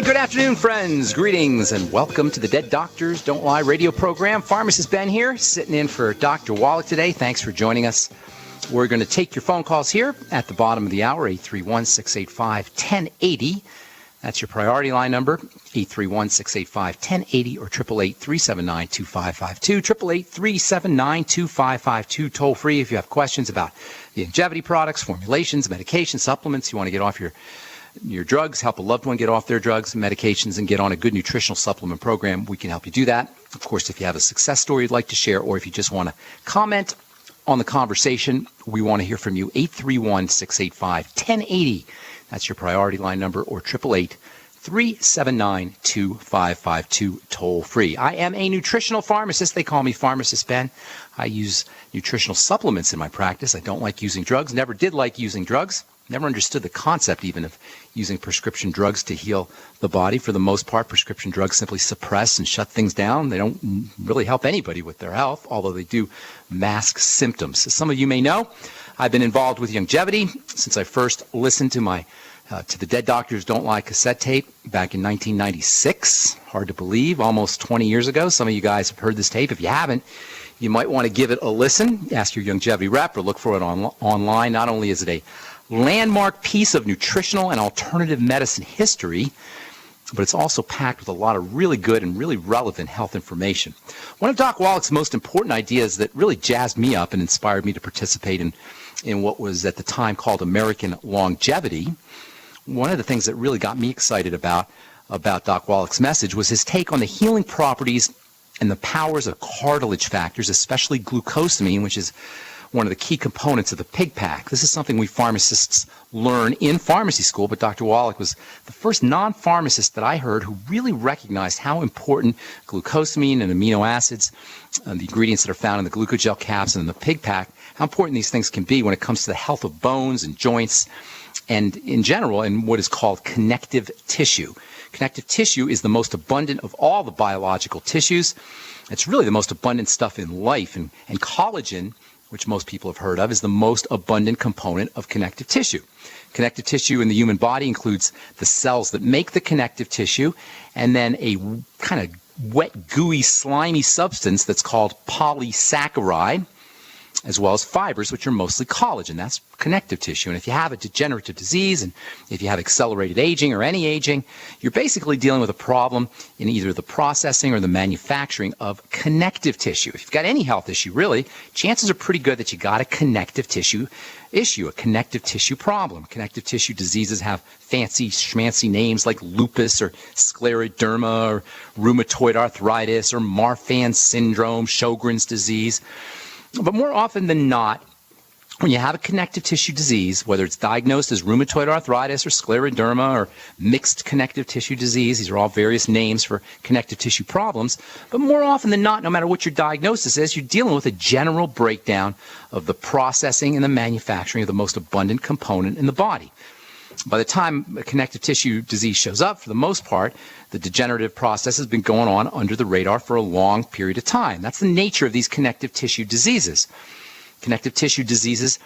Good afternoon, friends. Greetings and welcome to the Dead Doctors Don't Lie radio program. Pharmacist Ben here, sitting in for Dr. Wallach today. Thanks for joining us. We're going to take your phone calls here at the bottom of the hour, 831-685-1080. That's your priority line number, 831-685-1080 or 888-379-2552, 888-379-2552, toll free if you have questions about the longevity products, formulations, medications, supplements. You want to get off your drugs, help a loved one get off their drugs and medications, and get on a good nutritional supplement program. We can help you do that. Of course, if you have a success story you'd like to share, or if you just want to comment on the conversation, we want to hear from you. 831-685-1080. That's your priority line number, or 888-379-2552, toll free. I am a nutritional pharmacist. They call me Pharmacist Ben. I use nutritional supplements in my practice. I don't like using drugs. Never did like using drugs. Never understood the concept even of using prescription drugs to heal the body. For the most part, prescription drugs simply suppress and shut things down. They don't really help anybody with their health, although they do mask symptoms. As some of you may know, I've been involved with longevity since I first listened to the Dead Doctors Don't Lie cassette tape back in 1996. Hard to believe, almost 20 years ago. Some of you guys have heard this tape. If you haven't, you might want to give it a listen. Ask your longevity rep or look for it online. Not only is it a landmark piece of nutritional and alternative medicine history, but it's also packed with a lot of really good and really relevant health information. One of Doc Wallach's most important ideas that really jazzed me up and inspired me to participate in what was at the time called American longevity, one of the things that really got me excited about Doc Wallach's message was his take on the healing properties and the powers of cartilage factors, especially glucosamine, which is one of the key components of the pig pack. This is something we pharmacists learn in pharmacy school, but Dr. Wallach was the first non-pharmacist that I heard who really recognized how important glucosamine and amino acids, the ingredients that are found in the glucogel caps and in the pig pack, how important these things can be when it comes to the health of bones and joints, and in general, in what is called connective tissue. Connective tissue is the most abundant of all the biological tissues. It's really the most abundant stuff in life, and collagen, which most people have heard of, is the most abundant component of connective tissue. Connective tissue in the human body includes the cells that make the connective tissue, and then a kind of wet, gooey, slimy substance that's called polysaccharide, as well as fibers, which are mostly collagen. That's connective tissue. And if you have a degenerative disease, and if you have accelerated aging or any aging, you're basically dealing with a problem in either the processing or the manufacturing of connective tissue. If you've got any health issue, really, chances are pretty good that you got a connective tissue issue, a connective tissue problem. Connective tissue diseases have fancy schmancy names like lupus or scleroderma or rheumatoid arthritis or Marfan syndrome, Sjogren's disease. But more often than not, when you have a connective tissue disease, whether it's diagnosed as rheumatoid arthritis or scleroderma or mixed connective tissue disease, these are all various names for connective tissue problems, but more often than not, no matter what your diagnosis is, you're dealing with a general breakdown of the processing and the manufacturing of the most abundant component in the body. By the time a connective tissue disease shows up, for the most part, the degenerative process has been going on under the radar for a long period of time. That's the nature of these connective tissue diseases. Connective tissue diseases,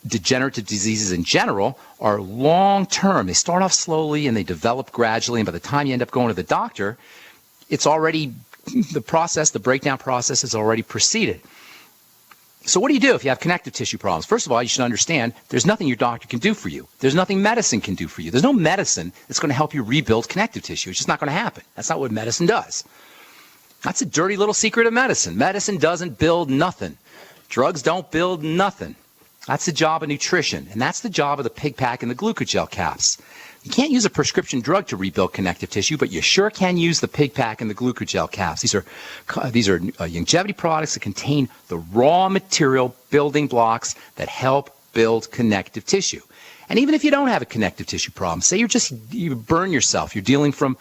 degenerative diseases in general, are long-term. They start off slowly and they develop gradually, and by the time you end up going to the doctor, it's already, the breakdown process has already proceeded. So what do you do if you have connective tissue problems? First of all, you should understand there's nothing your doctor can do for you. There's nothing medicine can do for you. There's no medicine that's going to help you rebuild connective tissue. It's just not going to happen. That's not what medicine does. That's a dirty little secret of medicine. Medicine doesn't build nothing. Drugs don't build nothing. That's the job of nutrition, and that's the job of the pig pack and the glucogel caps. You can't use a prescription drug to rebuild connective tissue, but you sure can use the pig pack and the glucogel caps. These are longevity products that contain the raw material building blocks that help build connective tissue. And even if you don't have a connective tissue problem, say you burn yourself, you're dealing from,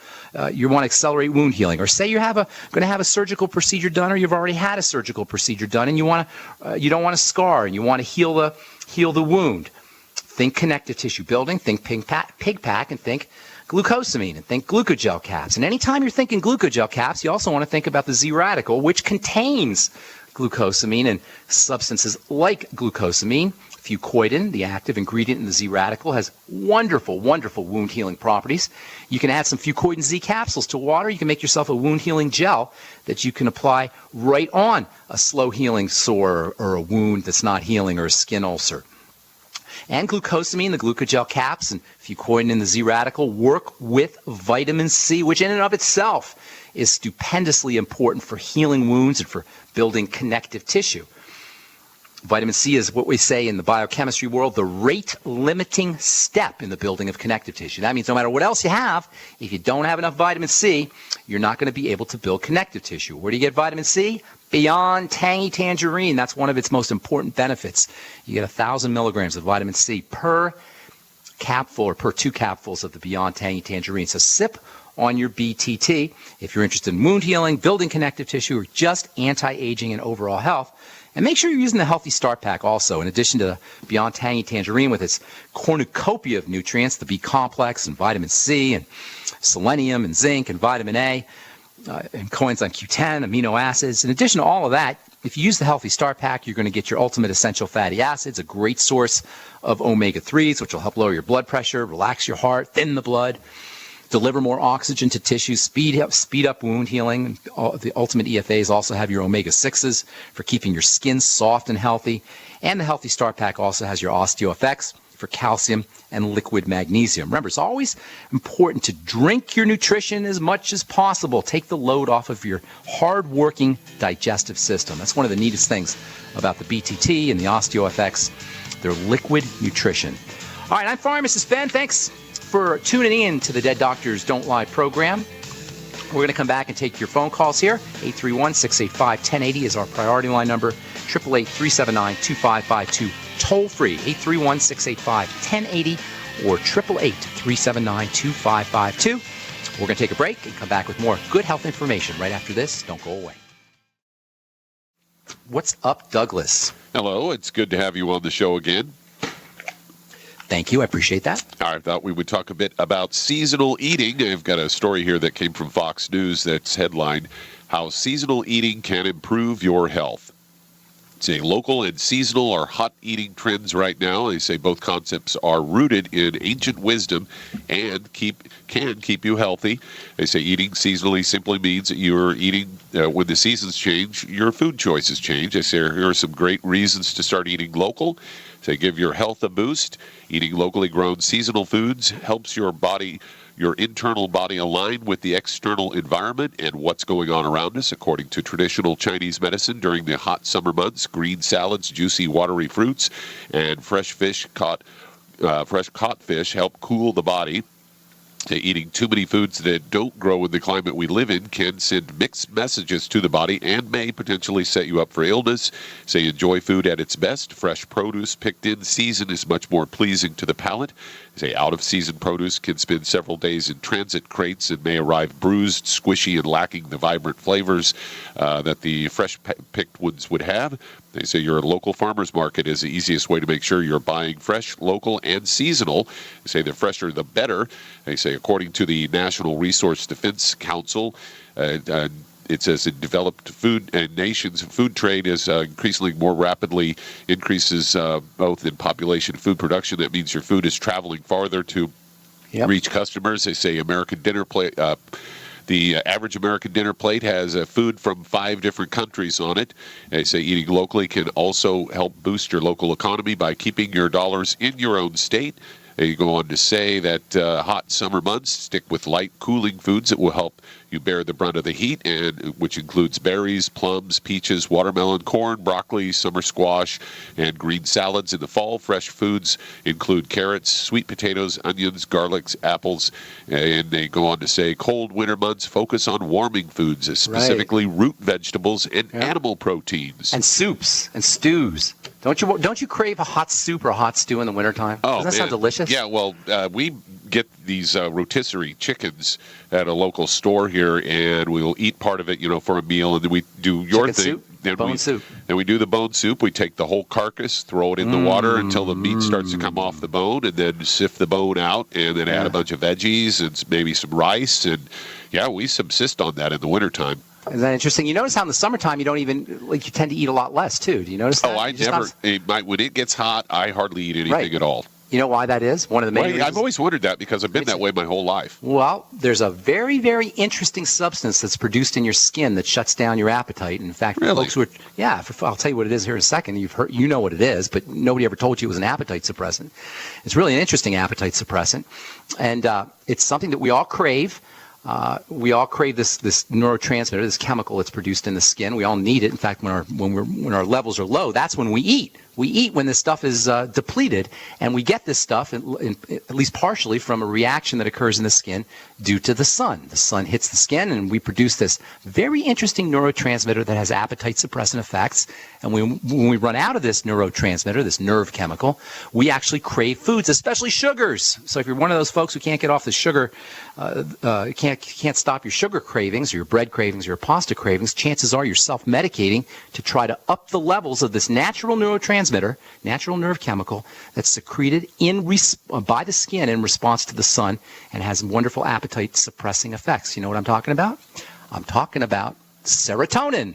you want to accelerate wound healing, or say you're going to have a surgical procedure done, or you've already had a surgical procedure done, and you don't want to scar, and you want to heal the wound. Think connective tissue building, think pig pack, and think glucosamine, and think glucogel caps. And anytime you're thinking glucogel caps, you also want to think about the Z radical, which contains glucosamine and substances like glucosamine. Fucoidan, the active ingredient in the Z radical, has wonderful, wonderful wound healing properties. You can add some Fucoidan Z capsules to water. You can make yourself a wound healing gel that you can apply right on a slow healing sore or a wound that's not healing or a skin ulcer. And glucosamine, the glucogel caps, and Fucoidan in the Z radical work with vitamin C, which in and of itself is stupendously important for healing wounds and for building connective tissue. Vitamin C is what we say in the biochemistry world, the rate-limiting step in the building of connective tissue. That means no matter what else you have, if you don't have enough vitamin C, you're not going to be able to build connective tissue. Where do you get vitamin C? Beyond Tangy Tangerine. That's one of its most important benefits. You get 1,000 milligrams of vitamin C per capful or per 2 capfuls of the Beyond Tangy Tangerine. So sip on your BTT if you're interested in wound healing, building connective tissue, or just anti-aging and overall health. And make sure you're using the Healthy Start Pack also, in addition to the Beyond Tangy Tangerine with its cornucopia of nutrients, the B complex and vitamin C and selenium and zinc and vitamin A, and coenzyme Q10, amino acids. In addition to all of that, if you use the Healthy Start Pack, you're going to get your ultimate essential fatty acids, a great source of omega-3s, which will help lower your blood pressure, relax your heart, thin the blood, deliver more oxygen to tissues, speed up wound healing. The Ultimate EFAs also have your omega-6s for keeping your skin soft and healthy. And the Healthy Start Pack also has your OsteoFX for calcium and liquid magnesium. Remember, it's always important to drink your nutrition as much as possible. Take the load off of your hard-working digestive system. That's one of the neatest things about the BTT and the OsteoFX. They're liquid nutrition. All right, I'm Pharmacist Ben. Thanks for tuning in to the Dead Doctors Don't Lie program. We're going to come back and take your phone calls here. 831-685-1080 is our priority line number. 888-379-2552. Toll free, 831-685-1080 or 888-379-2552. We're going to take a break and come back with more good health information right after this. Don't go away. What's up, Douglas? Hello, it's good to have you on the show again. Thank you. I appreciate that. I thought we would talk a bit about seasonal eating. I've got a story here that came from Fox News that's headlined, How Seasonal Eating Can Improve Your Health. Say local and seasonal are hot eating trends right now. They say both concepts are rooted in ancient wisdom and can keep you healthy. They say eating seasonally simply means that you're eating when the seasons change, your food choices change. They say here are some great reasons to start eating local. They give your health a boost. Eating locally grown seasonal foods helps your internal body align with the external environment and what's going on around us. According to traditional Chinese medicine, during the hot summer months, green salads, juicy, watery fruits, and fresh caught fish help cool the body. Eating too many foods that don't grow in the climate we live in can send mixed messages to the body and may potentially set you up for illness. Say enjoy food at its best. Fresh produce picked in season is much more pleasing to the palate. Say out-of-season produce can spend several days in transit crates and may arrive bruised, squishy, and lacking the vibrant flavors that the fresh-picked ones would have. They say your local farmer's market is the easiest way to make sure you're buying fresh, local, and seasonal. They say the fresher, the better. They say according to the National Resource Defense Council, it says in developed food nations, food trade is increasingly more rapidly increases both in population and food production. That means your food is traveling farther to reach customers. They say American dinner plate. The average American dinner plate has food from 5 different countries on it. They say eating locally can also help boost your local economy by keeping your dollars in your own state. They go on to say that hot summer months, stick with light, cooling foods that will help you bear the brunt of the heat, and which includes berries, plums, peaches, watermelon, corn, broccoli, summer squash, and green salads. In the fall, fresh foods include carrots, sweet potatoes, onions, garlics, apples. And they go on to say cold winter months focus on warming foods, specifically root vegetables and animal proteins. And soups and stews. Don't you crave a hot soup or a hot stew in the wintertime? Oh, doesn't that sound delicious? Yeah, well, we get these rotisserie chickens at a local store here, and we'll eat part of it, for a meal, and then we do your thing. Bone soup. Then we do the bone soup. We take the whole carcass, throw it in the water until the meat starts to come off the bone, and then sift the bone out, and then add a bunch of veggies and maybe some rice. And, we subsist on that in the wintertime. Isn't that interesting? You notice how in the summertime you don't even, like, you tend to eat a lot less, too. Do you notice that? Oh, I You're just never. When it gets hot, I hardly eat anything Right. at all. You know why that is? One of the main reasons. I've always wondered that because I've been that way my whole life. Well, there's a very, very interesting substance that's produced in your skin that shuts down your appetite. In fact, Really? folks who are, I'll tell you what it is here in a second. You know what it is, but nobody ever told you it was an appetite suppressant. It's really an interesting appetite suppressant, and it's something that we all crave. We all crave this neurotransmitter, this chemical that's produced in the skin. We all need it. In fact, when our levels are low, that's when we eat. We eat when this stuff is depleted, and we get this stuff, at least partially, from a reaction that occurs in the skin due to the sun. The sun hits the skin, and we produce this very interesting neurotransmitter that has appetite suppressant effects. And when we run out of this neurotransmitter, this nerve chemical, we actually crave foods, especially sugars. So if you're one of those folks who can't get off the sugar, can't stop your sugar cravings or your bread cravings or your pasta cravings, chances are you're self-medicating to try to up the levels of this natural neurotransmitter, natural nerve chemical that's secreted by the skin in response to the sun and has wonderful appetite suppressing effects. You know what I'm talking about? I'm talking about serotonin.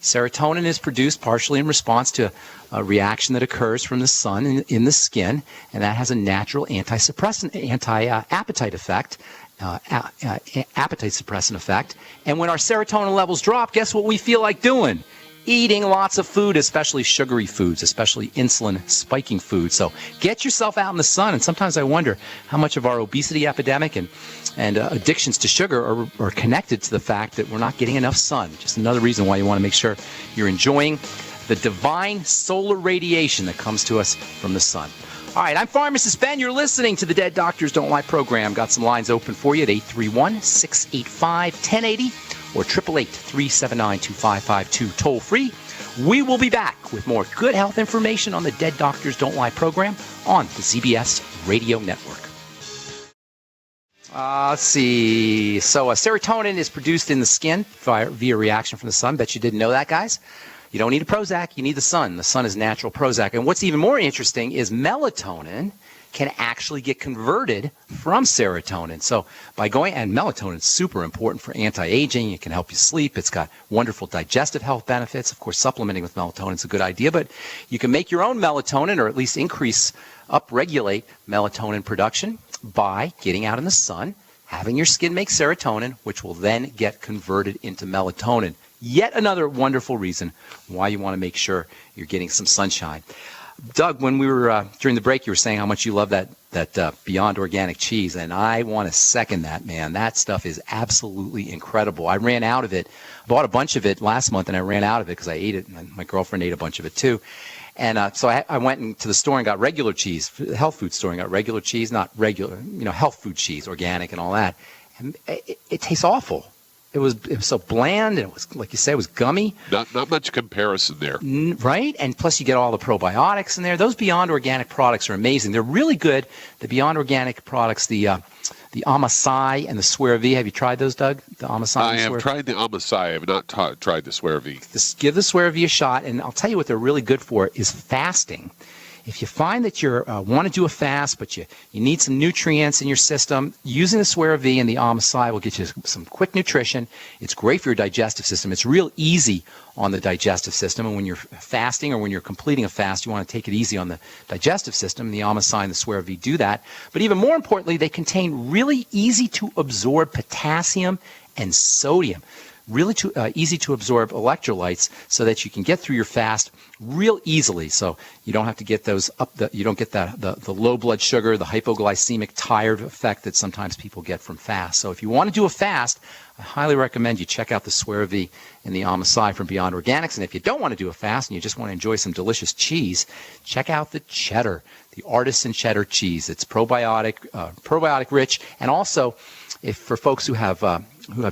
Serotonin is produced partially in response to a reaction that occurs from the sun in the skin, and that has a natural anti-appetite effect. Appetite suppressant effect. And when our serotonin levels drop, guess what we feel like doing? Eating lots of food, especially sugary foods, especially insulin spiking foods. So get yourself out in the sun. And sometimes I wonder how much of our obesity epidemic and addictions to sugar are connected to the fact that we're not getting enough sun. Just another reason why you want to make sure you're enjoying the divine solar radiation that comes to us from the sun. All right, I'm Pharmacist Ben. You're listening to the Dead Doctors Don't Lie program. Got some lines open for you at 831-685-1080 or 888-379-2552 toll free. We will be back with more good health information on the Dead Doctors Don't Lie program on the ZBS Radio Network. Let's see. So serotonin is produced in the skin via reaction from the sun. Bet you didn't know that, guys. You don't need a Prozac, you need the sun. The sun is natural Prozac. And what's even more interesting is melatonin can actually get converted from serotonin. So and melatonin is super important for anti-aging. It can help you sleep. It's got wonderful digestive health benefits. Of course, supplementing with melatonin is a good idea, but you can make your own melatonin or at least upregulate melatonin production by getting out in the sun, having your skin make serotonin, which will then get converted into melatonin. Yet another wonderful reason why you want to make sure you're getting some sunshine. Doug, when we were during the break, you were saying how much you love that Beyond Organic cheese, and I want to second that, man. That stuff is absolutely incredible. I ran out of it. I bought a bunch of it last month, and I ran out of it because I ate it, and my girlfriend ate a bunch of it too. And so I went into the store and got regular cheese, the health food store, and got regular cheese, not regular, health food cheese, organic and all that. And it tastes awful. It was so bland, and it was, like you say, it was gummy. Not much comparison there. Right? And plus you get all the probiotics in there. Those Beyond Organic products are amazing. They're really good. The Beyond Organic products, the Amasai and the Swear V. Have you tried those, Doug? The Amasai I have tried the Amasai. I have not tried the Swear V. Give the Swear V a shot, and I'll tell you what they're really good for is fasting. If you find that you want to do a fast, but you need some nutrients in your system, using the Swear V and the Amasai will get you some quick nutrition. It's great for your digestive system. It's real easy on the digestive system. And when you're fasting or when you're completing a fast, you want to take it easy on the digestive system. The Amasai and the Swear V do that. But even more importantly, they contain really easy to absorb potassium and sodium. Really easy to absorb electrolytes so that you can get through your fast real easily. So you don't have to get those you don't get the low blood sugar, the hypoglycemic tired effect that sometimes people get from fast. So if you want to do a fast, I highly recommend you check out the Swear V and the Amasai from Beyond Organics. And if you don't want to do a fast and you just want to enjoy some delicious cheese, check out the cheddar, the artisan cheddar cheese. It's probiotic rich, and also for folks who have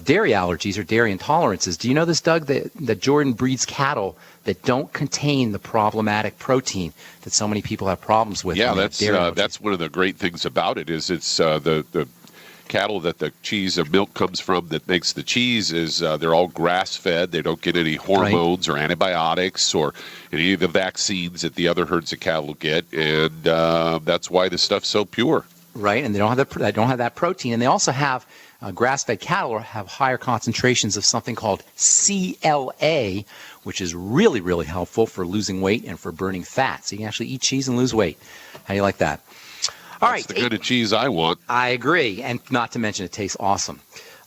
dairy allergies or dairy intolerances. Do you know this, Doug, that Jordan breeds cattle that don't contain the problematic protein that so many people have problems with? Yeah, that's one of the great things about it is it's the cattle that the cheese or milk comes from that makes the cheese is they're all grass-fed. They don't get any hormones or antibiotics or any of the vaccines that the other herds of cattle get, and that's why the stuff's so pure. Right, and they don't have that protein, and they also have grass-fed cattle have higher concentrations of something called CLA, which is really, really helpful for losing weight and for burning fat. So you can actually eat cheese and lose weight. How do you like that? All right, That's the kind of cheese I want. I agree, and not to mention it tastes awesome.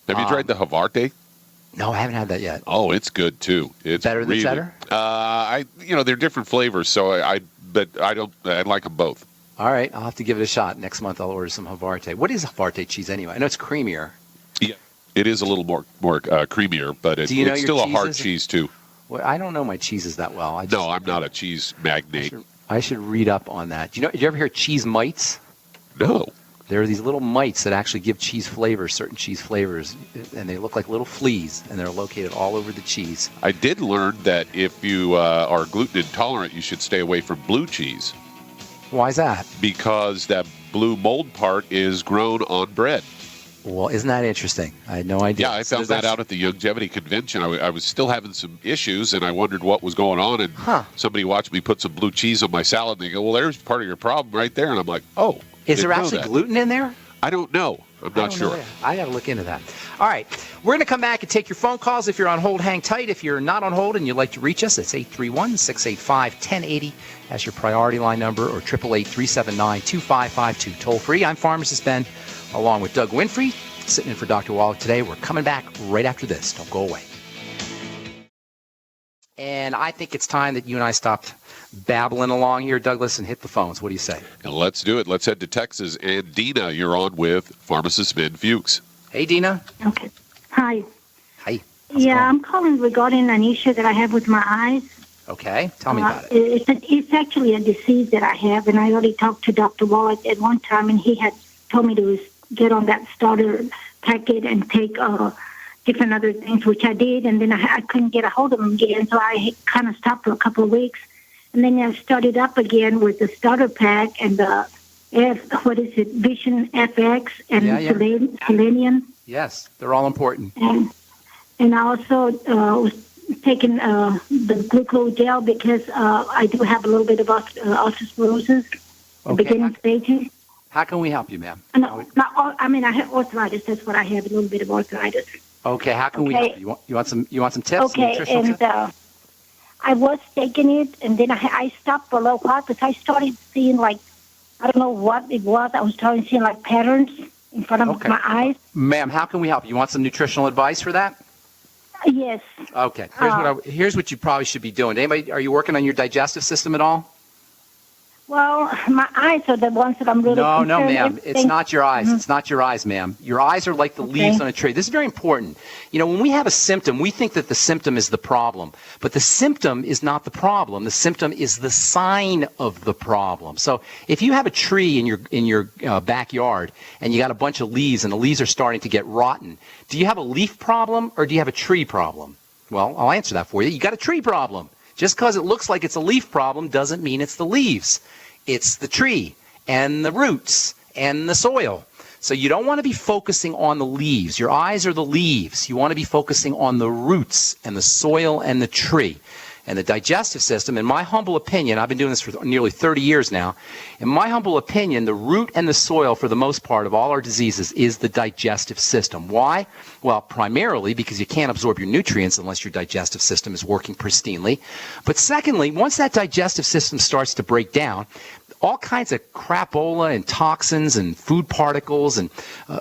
Have you tried the Havarti? No, I haven't had that yet. Oh, it's good too. It's Better than really, cheddar? they're different flavors, so I like them both. All right, I'll have to give it a shot. Next month I'll order some Havarti. What is Havarti cheese anyway? I know it's creamier. Yeah, it is a little more creamier, but it's still a hard cheese too. Well, I don't know my cheeses that well. I'm not a cheese magnate. I should read up on that. Did you ever hear cheese mites? No. There are these little mites that actually give cheese flavors, certain cheese flavors, and they look like little fleas, and they're located all over the cheese. I did learn that if you are gluten intolerant, you should stay away from blue cheese. Why is that? Because that blue mold part is grown on bread. Well, isn't that interesting? I had no idea. Yeah, I found that out at the Longevity Convention. I was still having some issues, and I wondered what was going on. And somebody watched me put some blue cheese on my salad, and they go, well, there's part of your problem right there. And I'm like, oh. Is there actually gluten in there? I don't know. I'm not sure. I got to look into that. All right. We're going to come back and take your phone calls. If you're on hold, hang tight. If you're not on hold and you'd like to reach us, it's 831-685-1080 as your priority line number, or 888-379-2552. Toll free. I'm Pharmacist Ben, along with Doug Winfrey, sitting in for Dr. Wallach today. We're coming back right after this. Don't go away. And I think it's time that you and I stopped babbling along here, Douglas, and hit the phones. What do you say? And let's do it. Let's head to Texas. And Dina, you're on with Pharmacist Ben Fuchs. Hey, Dina. Okay. Hi. Hi. Yeah, I'm calling regarding an issue that I have with my eyes. Okay. Tell me about it. It's actually a disease that I have, and I already talked to Dr. Wallach at one time, and he had told me to get on that starter packet and take different other things, which I did, and then I couldn't get a hold of them again, so I kind of stopped for a couple of weeks. And then I started up again with the starter pack and the Vision FX and Selenium. Yes, they're all important. And I also was taking the glucose gel because I do have a little bit of osteoporosis, beginning stages. How can we help you, ma'am? No, I have arthritis. That's what I have, a little bit of arthritis. Okay, how can we help you? You want some tips? Okay, and I was taking it, and then I stopped for a little while because I started seeing, like, I don't know what it was. I was starting to see, like, patterns in front of my eyes. Ma'am, how can we help you? You want some nutritional advice for that? Yes. Okay. Here's what you probably should be doing. Are you working on your digestive system at all? Well, my eyes are the ones that I'm really concerned. No, ma'am. It's not your eyes. Mm-hmm. It's not your eyes, ma'am. Your eyes are like the leaves on a tree. This is very important. When we have a symptom, we think that the symptom is the problem. But the symptom is not the problem. The symptom is the sign of the problem. So if you have a tree in your backyard and you got a bunch of leaves and the leaves are starting to get rotten, do you have a leaf problem or do you have a tree problem? Well, I'll answer that for you. You got a tree problem. Just because it looks like it's a leaf problem doesn't mean it's the leaves. It's the tree and the roots and the soil. So you don't want to be focusing on the leaves. Your eyes are the leaves. You want to be focusing on the roots and the soil and the tree. And the digestive system, in my humble opinion, I've been doing this for nearly 30 years now. In my humble opinion, the root and the soil, for the most part, of all our diseases is the digestive system. Why? Well, primarily because you can't absorb your nutrients unless your digestive system is working pristinely. But secondly, once that digestive system starts to break down, all kinds of crapola and toxins and food particles and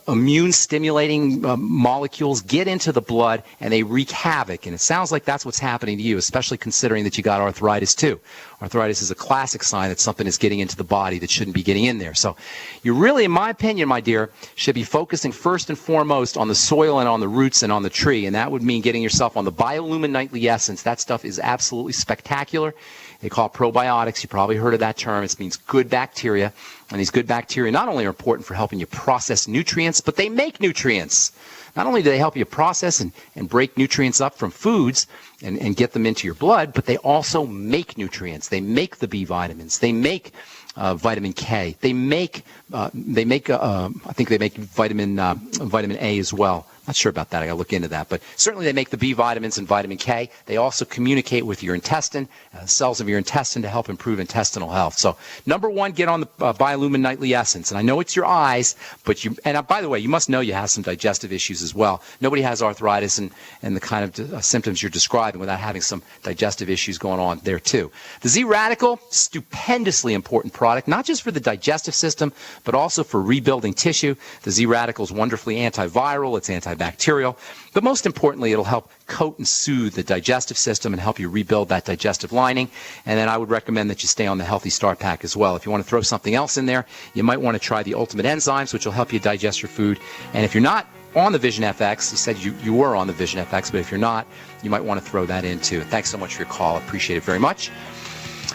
immune-stimulating molecules get into the blood and they wreak havoc. And it sounds like that's what's happening to you, especially considering that you got arthritis too. Arthritis is a classic sign that something is getting into the body that shouldn't be getting in there. So you really, in my opinion, my dear, should be focusing first and foremost on the soil and on the roots and on the tree. And that would mean getting yourself on the BioLumin Nightly Essence. That stuff is absolutely spectacular. They call it probiotics. You probably heard of that term. It means good bacteria. And these good bacteria not only are important for helping you process nutrients, but they make nutrients. Not only do they help you process and break nutrients up from foods and get them into your blood, but they also make nutrients. They make the B vitamins. They make vitamin K. They make I think they make vitamin A as well. Not sure about that. I got to look into that. But certainly they make the B vitamins and vitamin K. They also communicate with your intestine, cells of your intestine to help improve intestinal health. So number one, get on the Biolumin Nightly Essence. And I know it's your eyes, but by the way, you must know you have some digestive issues as well. Nobody has arthritis and the kind of symptoms you're describing without having some digestive issues going on there too. The Z Radical, stupendously important product, not just for the digestive system, but also for rebuilding tissue. The Z Radical is wonderfully antiviral. It's antibacterial. But most importantly, it'll help coat and soothe the digestive system and help you rebuild that digestive lining. And then I would recommend that you stay on the Healthy Start Pack as well. If you want to throw something else in there, you might want to try the Ultimate Enzymes, which will help you digest your food. And if you're not on the Vision FX, you said you were on the Vision FX, but if you're not, you might want to throw that in too. Thanks so much for your call. I appreciate it very much.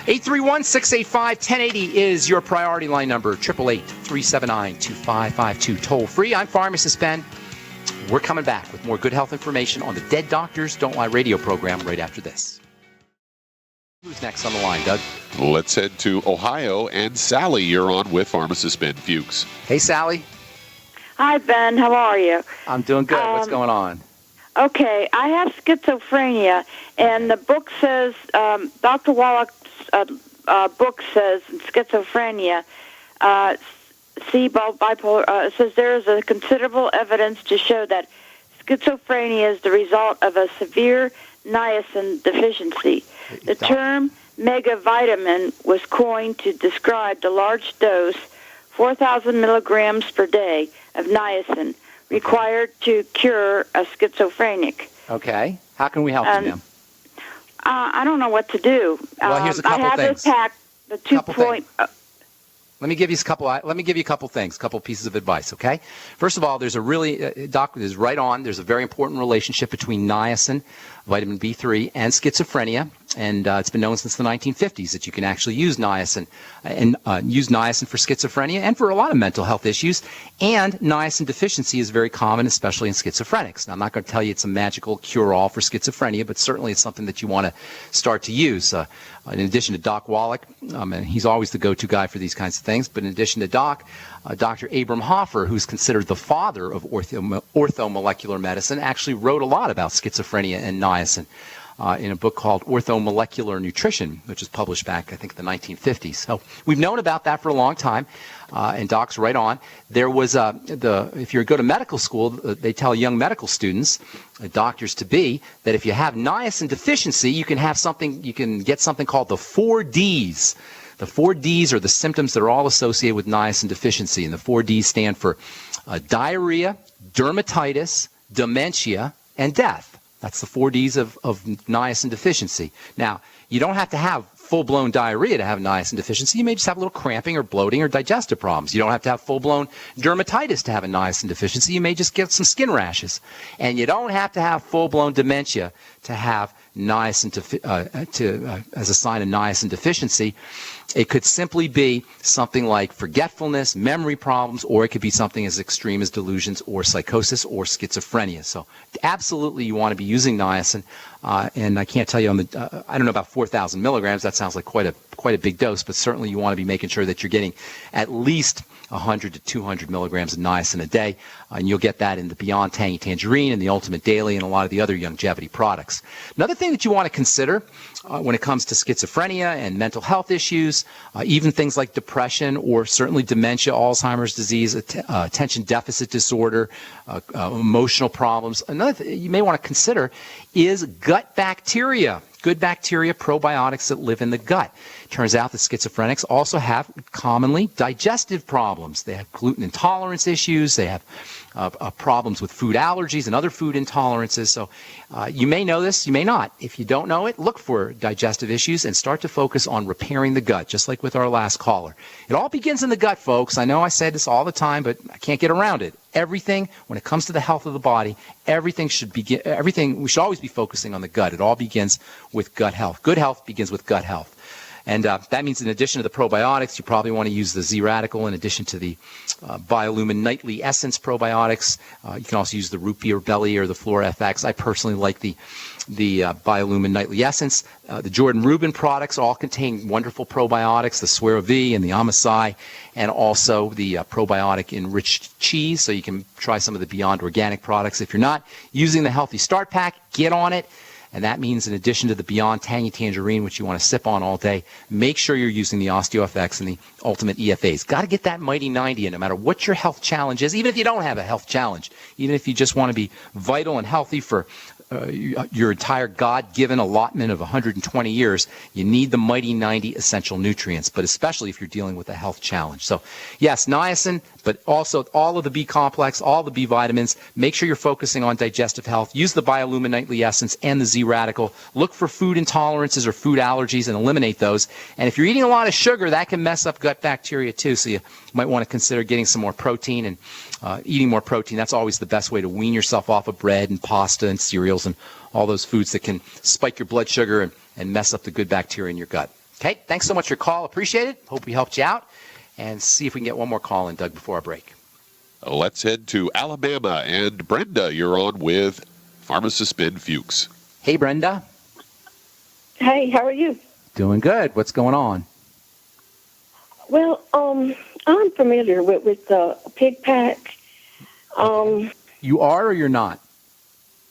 831-685-1080 is your priority line number. 888-379-2552. Toll free. I'm Pharmacist Ben. We're coming back with more good health information on the Dead Doctors Don't Lie radio program right after this. Who's next on the line, Doug? Let's head to Ohio. And Sally, you're on with Pharmacist Ben Fuchs. Hey, Sally. Hi, Ben. How are you? I'm doing good. What's going on? Okay, I have schizophrenia, and the book says, Dr. Wallach's book says in schizophrenia, bipolar, it says there is a considerable evidence to show that schizophrenia is the result of a severe niacin deficiency. The term megavitamin was coined to describe the large dose, 4,000 milligrams per day, of niacin required to cure a schizophrenic. Okay. How can we help you, ma'am? I don't know what to do. Well, here's a couple I have things. this pack, the 2-point... Let me give you a couple things, a couple pieces of advice, okay? First of all, there's a really, doctor is right on, there's a very important relationship between niacin, vitamin B3, and schizophrenia. And it's been known since the 1950s that you can actually use niacin for schizophrenia and for a lot of mental health issues. And niacin deficiency is very common, especially in schizophrenics. Now, I'm not going to tell you it's a magical cure-all for schizophrenia, but certainly it's something that you want to start to use. In addition to Doc Wallach, and he's always the go-to guy for these kinds of things, but in addition to Doc, Dr. Abram Hoffer, who's considered the father of orthomolecular medicine, actually wrote a lot about schizophrenia and niacin. In a book called Orthomolecular Nutrition, which was published back, I think, in the 1950s. So we've known about that for a long time, and Doc's right on. There was if you go to medical school, they tell young medical students, doctors to be, that if you have niacin deficiency, you can get something called the 4 Ds. The 4 Ds are the symptoms that are all associated with niacin deficiency, and the 4 Ds stand for diarrhea, dermatitis, dementia, and death. That's the 4 Ds of niacin deficiency. Now, you don't have to have full-blown diarrhea to have niacin deficiency. You may just have a little cramping or bloating or digestive problems. You don't have to have full-blown dermatitis to have a niacin deficiency. You may just get some skin rashes. And you don't have to have full-blown dementia to have niacin as a sign of niacin deficiency. It could simply be something like forgetfulness, memory problems, or it could be something as extreme as delusions or psychosis or schizophrenia. So absolutely you want to be using niacin. And I can't tell you I don't know about 4,000 milligrams. That sounds like quite a big dose, but certainly you want to be making sure that you're getting at least 100 to 200 milligrams of niacin a day, and you'll get that in the Beyond Tangy Tangerine and the Ultimate Daily and a lot of the other longevity products. Another thing that you want to consider when it comes to schizophrenia and mental health issues, even things like depression or certainly dementia, Alzheimer's disease, attention deficit disorder, emotional problems. Another thing you may want to consider is gut bacteria. Good bacteria, probiotics that live in the gut. Turns out that schizophrenics also have commonly digestive problems. They have gluten intolerance issues. They have problems with food allergies and other food intolerances. So you may know this, you may not. If you don't know it, look for digestive issues and start to focus on repairing the gut, just like with our last caller. It all begins in the gut, folks. I know I say this all the time, but I can't get around it. Everything, when it comes to the health of the body, we should always be focusing on the gut. It all begins with gut health. Good health begins with gut health. And that means in addition to the probiotics, you probably want to use the Z-Radical in addition to the Biolumin Nightly Essence probiotics. You can also use the Root Beer Belly or the Flora FX. I personally like the Biolumin Nightly Essence. The Jordan Rubin products all contain wonderful probiotics, the Suero V and the Amasai, and also the probiotic-enriched cheese, so you can try some of the Beyond Organic products. If you're not using the Healthy Start Pack, get on it. And that means in addition to the Beyond Tangy Tangerine, which you want to sip on all day, make sure you're using the OsteoFX and the Ultimate EFAs. Got to get that Mighty 90 in no matter what your health challenge is, even if you don't have a health challenge, even if you just want to be vital and healthy for your entire God-given allotment of 120 years, you need the Mighty 90 essential nutrients, but especially if you're dealing with a health challenge. So, yes, niacin, but also all of the B complex, all the B vitamins. Make sure you're focusing on digestive health. Use the Biolumin Nightly Essence and the Z-Radical. Look for food intolerances or food allergies and eliminate those. And if you're eating a lot of sugar, that can mess up gut bacteria too, so you might want to consider getting some more protein and eating more protein. That's always the best way to wean yourself off of bread and pasta and cereals and all those foods that can spike your blood sugar and mess up the good bacteria in your gut. Okay, thanks so much for your call. Appreciate it. Hope we helped you out. And see if we can get one more call in, Doug, before our break. Let's head to Alabama. And Brenda, you're on with pharmacist Ben Fuchs. Hey, Brenda. Hey, how are you? Doing good. What's going on? Well, I'm familiar with the pig pack. You are or you're not?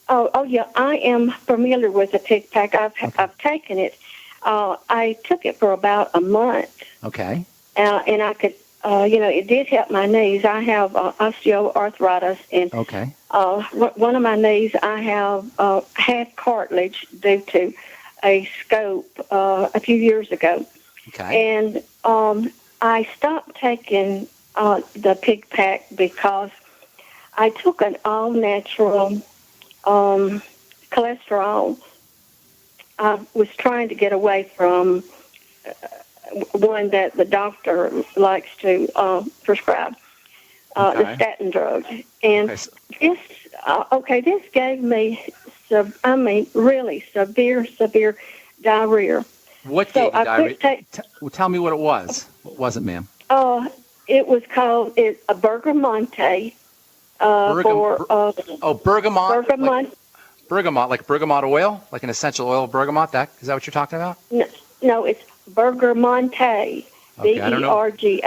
Oh yeah, I am familiar with the pig pack. I've taken it. I took it for about a month. Okay. And I could, it did help my knees. I have osteoarthritis, and okay. One of my knees I have had cartilage due to a scope a few years ago. Okay. And I stopped taking the pig pack because I took an all-natural cholesterol. I was trying to get away from one that the doctor likes to prescribe, the statin drug. And this gave me, really severe diarrhea. What gave you diarrhea? Tell me what it was. What was it, ma'am? It was called a Bergamonte. Bergamot. Bergamot, like bergamot oil, like an essential oil of bergamot. Is that what you're talking about? No, it's Bergamonte. Bergamonte.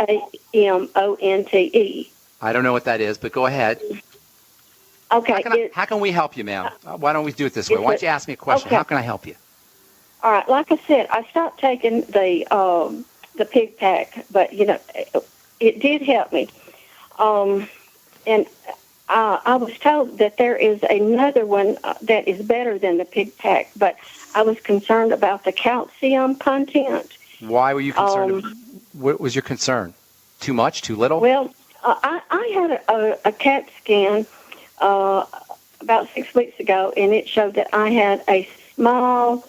I don't know what that is, but go ahead. Okay. How can we help you, ma'am? Why don't we do it this way? Why don't you ask me a question? Okay. How can I help you? All right. Like I said, I stopped taking the pig pack, but it did help me. And I was told that there is another one that is better than the pig pack, but I was concerned about the calcium content. Why were you concerned? What was your concern? Too much? Too little? Well, I had a CAT scan about 6 weeks ago, and it showed that I had a small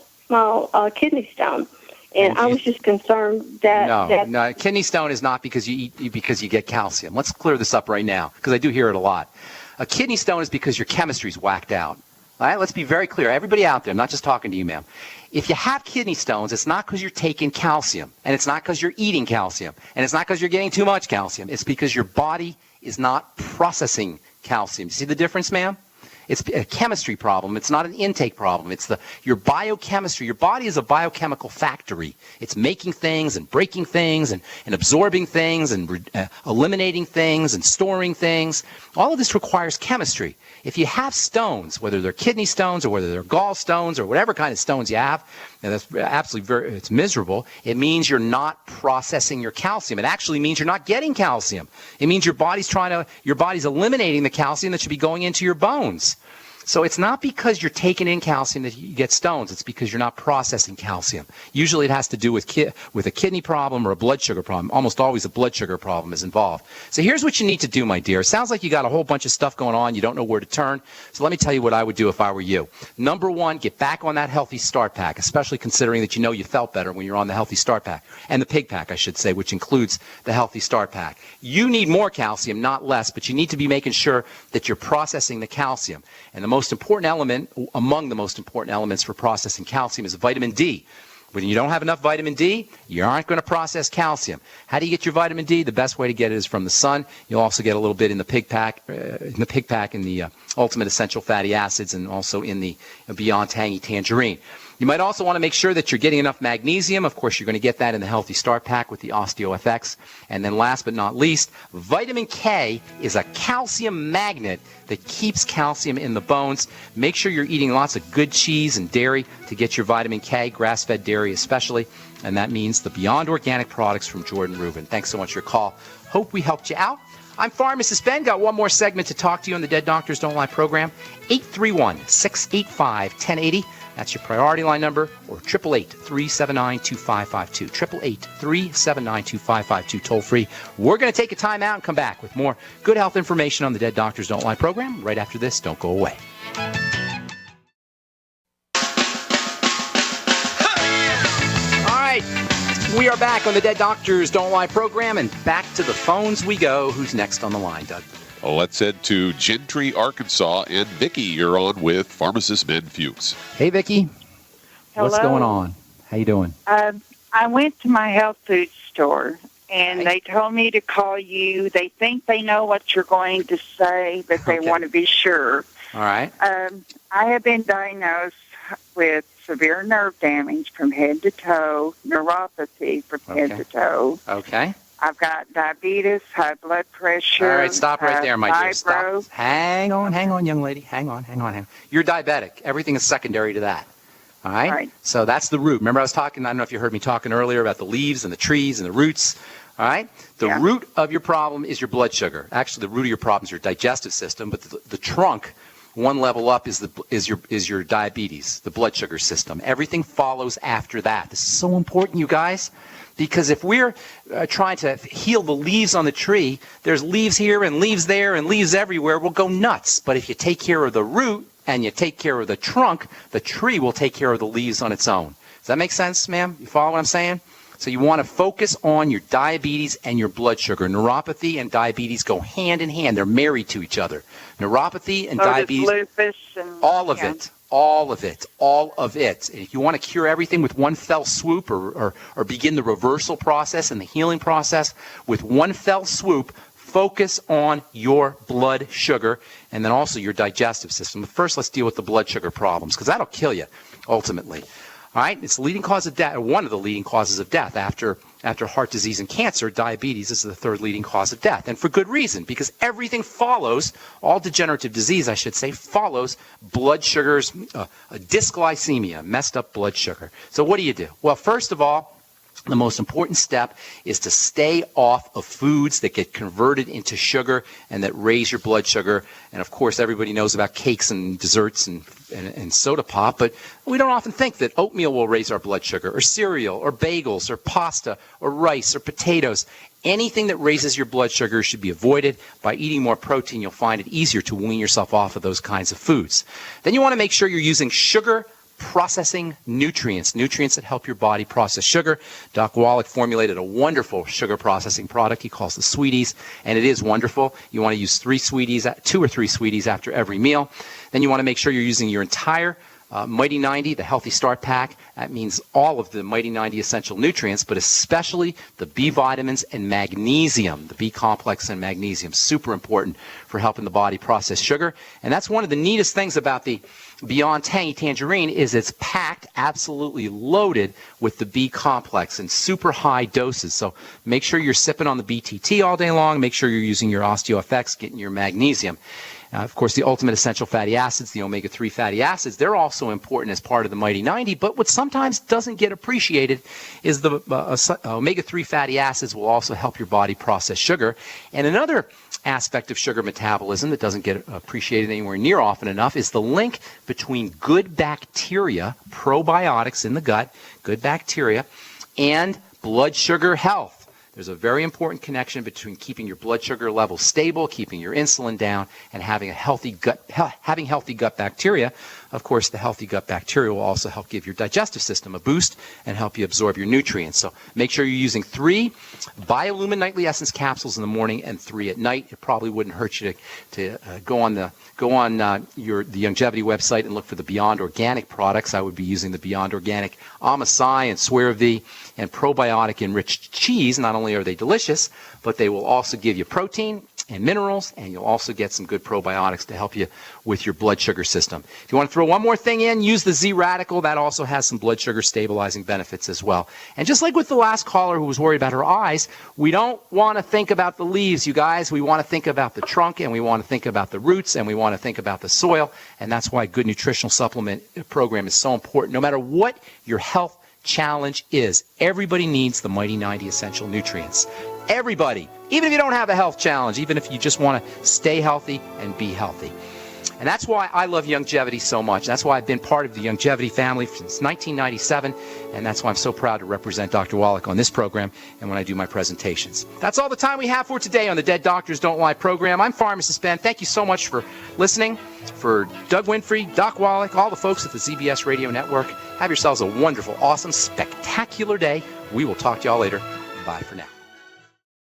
kidney stone. And I was just concerned that... No, kidney stone is not because you eat because you get calcium. Let's clear this up right now, because I do hear it a lot. A kidney stone is because your chemistry's whacked out. All right, let's be very clear. Everybody out there, I'm not just talking to you, ma'am. If you have kidney stones, it's not because you're taking calcium, and it's not because you're eating calcium, and it's not because you're getting too much calcium. It's because your body is not processing calcium. You see the difference, ma'am? It's a chemistry problem. It's not an intake problem. It's your biochemistry. Your body is a biochemical factory. It's making things and breaking things and absorbing things and eliminating things and storing things. All of this requires chemistry. If you have stones, whether they're kidney stones or whether they're gallstones or whatever kind of stones you have, and that's absolutely it's miserable, it means you're not processing your calcium. It actually means you're not getting calcium. It means your body's eliminating the calcium that should be going into your bones. So it's not because you're taking in calcium that you get stones. It's because you're not processing calcium. Usually it has to do with a kidney problem or a blood sugar problem. Almost always a blood sugar problem is involved. So here's what you need to do, my dear. It sounds like you got a whole bunch of stuff going on. You don't know where to turn. So let me tell you what I would do if I were you. Number one, get back on that Healthy Start Pack, especially considering that you felt better when you're on the Healthy Start Pack. And the Pig Pack, I should say, which includes the Healthy Start Pack. You need more calcium, not less, but you need to be making sure that you're processing the calcium. And the most important element, among the most important elements for processing calcium, is vitamin D. When you don't have enough vitamin D, you aren't going to process calcium. How do you get your vitamin D? The best way to get it is from the sun. You'll also get a little bit in the pig pack, in the Ultimate Essential Fatty Acids, and also in the Beyond Tangy Tangerine. You might also want to make sure that you're getting enough magnesium. Of course, you're going to get that in the Healthy Start Pack with the OsteoFX. And then last but not least, vitamin K is a calcium magnet that keeps calcium in the bones. Make sure you're eating lots of good cheese and dairy to get your vitamin K, grass-fed dairy especially. And that means the Beyond Organic products from Jordan Rubin. Thanks so much for your call. Hope we helped you out. I'm Pharmacist Ben. Got one more segment to talk to you on the Dead Doctors Don't Lie program. 831-685-1080. That's your priority line number, or 888-379-2552. 888-379-2552, toll free. We're going to take a time out and come back with more good health information on the Dead Doctors Don't Lie program right after this. Don't go away. All right, we are back on the Dead Doctors Don't Lie program, and back to the phones we go. Who's next on the line, Doug? Well, let's head to Gentry, Arkansas. And Vicki, you're on with Pharmacist Ben Fuchs. Hey, Vicki. Hello. What's going on? How you doing? I went to my health food store, and they told me to call you. They think they know what you're going to say, but they want to be sure. All right. I have been diagnosed with severe nerve damage from head to toe, neuropathy from head to toe. Okay. I've got diabetes, high blood pressure. All right, stop right there, my dear. Fibro. Stop. Hang on, young lady. Hang on. You're diabetic. Everything is secondary to that. All right? Right. So that's the root. Remember I was talking, I don't know if you heard me talking earlier about the leaves and the trees and the roots. All right? The root of your problem is your blood sugar. Actually, the root of your problem is your digestive system, but the trunk, one level up, is your diabetes, the blood sugar system. Everything follows after that. This is so important, you guys. Because if we're trying to heal the leaves on the tree, there's leaves here and leaves there and leaves everywhere. We'll go nuts. But if you take care of the root and you take care of the trunk, the tree will take care of the leaves on its own. Does that make sense, ma'am? You follow what I'm saying? So you want to focus on your diabetes and your blood sugar. Neuropathy and diabetes go hand in hand. They're married to each other. Neuropathy and diabetes. Lupus and all of it. All of it. And if you want to cure everything with one fell swoop or begin the reversal process and the healing process with one fell swoop, focus on your blood sugar and then also your digestive system. But first, let's deal with the blood sugar problems because that'll kill you ultimately. All right, it's the leading cause of death, or one of the leading causes of death after heart disease and cancer. Diabetes is the third leading cause of death, and for good reason, because everything follows, all degenerative disease, I should say, follows blood sugars, dysglycemia, messed up blood sugar. So what do you do? Well, first of all, the most important step is to stay off of foods that get converted into sugar and that raise your blood sugar. And of course, everybody knows about cakes and desserts and soda pop, but we don't often think that oatmeal will raise our blood sugar, or cereal, or bagels, or pasta, or rice, or potatoes. Anything that raises your blood sugar should be avoided. By eating more protein, you'll find it easier to wean yourself off of those kinds of foods. Then you want to make sure you're using sugar processing nutrients that help your body process sugar. Doc Wallach formulated a wonderful sugar processing product he calls the Sweeties, and it is wonderful. You want to use 2 or 3 Sweeties after every meal. Then you want to make sure you're using your entire Mighty 90, the Healthy Start Pack. That means all of the Mighty 90 essential nutrients, but especially the B vitamins and magnesium, the B complex and magnesium, super important for helping the body process sugar. And that's one of the neatest things about the Beyond Tangy Tangerine is it's packed, absolutely loaded with the B complex in super high doses. So make sure you're sipping on the BTT all day long. Make sure you're using your OsteoFX, getting your magnesium. Of course, the Ultimate Essential Fatty Acids, the omega-3 fatty acids, they're also important as part of the Mighty 90, but what sometimes doesn't get appreciated is the omega-3 fatty acids will also help your body process sugar. And another aspect of sugar metabolism that doesn't get appreciated anywhere near often enough is the link between good bacteria, probiotics in the gut, good bacteria, and blood sugar health. There's a very important connection between keeping your blood sugar level stable, keeping your insulin down, and having healthy gut bacteria. of course, the healthy gut bacteria will also help give your digestive system a boost and help you absorb your nutrients. So make sure you're using 3 Biolumin Nightly Essence capsules in the morning and 3 at night. It probably wouldn't hurt you to go on the Youngevity website and look for the Beyond Organic products. I would be using the Beyond Organic Amasai and Swear-V and probiotic enriched cheese. Not only are they delicious, but they will also give you protein and minerals, and you'll also get some good probiotics to help you with your blood sugar system. If you want to throw one more thing in, use the Z-Radical. That also has some blood sugar stabilizing benefits as well. And just like with the last caller who was worried about her eyes, we don't want to think about the leaves, you guys. We want to think about the trunk, and we want to think about the roots, and we want to think about the soil. And that's why a good nutritional supplement program is so important. No matter what your health challenge is, everybody needs the Mighty 90 Essential Nutrients. Everybody, even if you don't have a health challenge, even if you just want to stay healthy and be healthy. And that's why I love Youngevity so much. That's why I've been part of the Youngevity family since 1997, and that's why I'm so proud to represent Dr. Wallach on this program and when I do my presentations. That's all the time we have for today on the Dead Doctors Don't Lie program. I'm Pharmacist Ben. Thank you so much for listening. For Doug Winfrey, Doc Wallach, all the folks at the ZBS Radio Network, have yourselves a wonderful, awesome, spectacular day. We will talk to y'all later. Bye for now.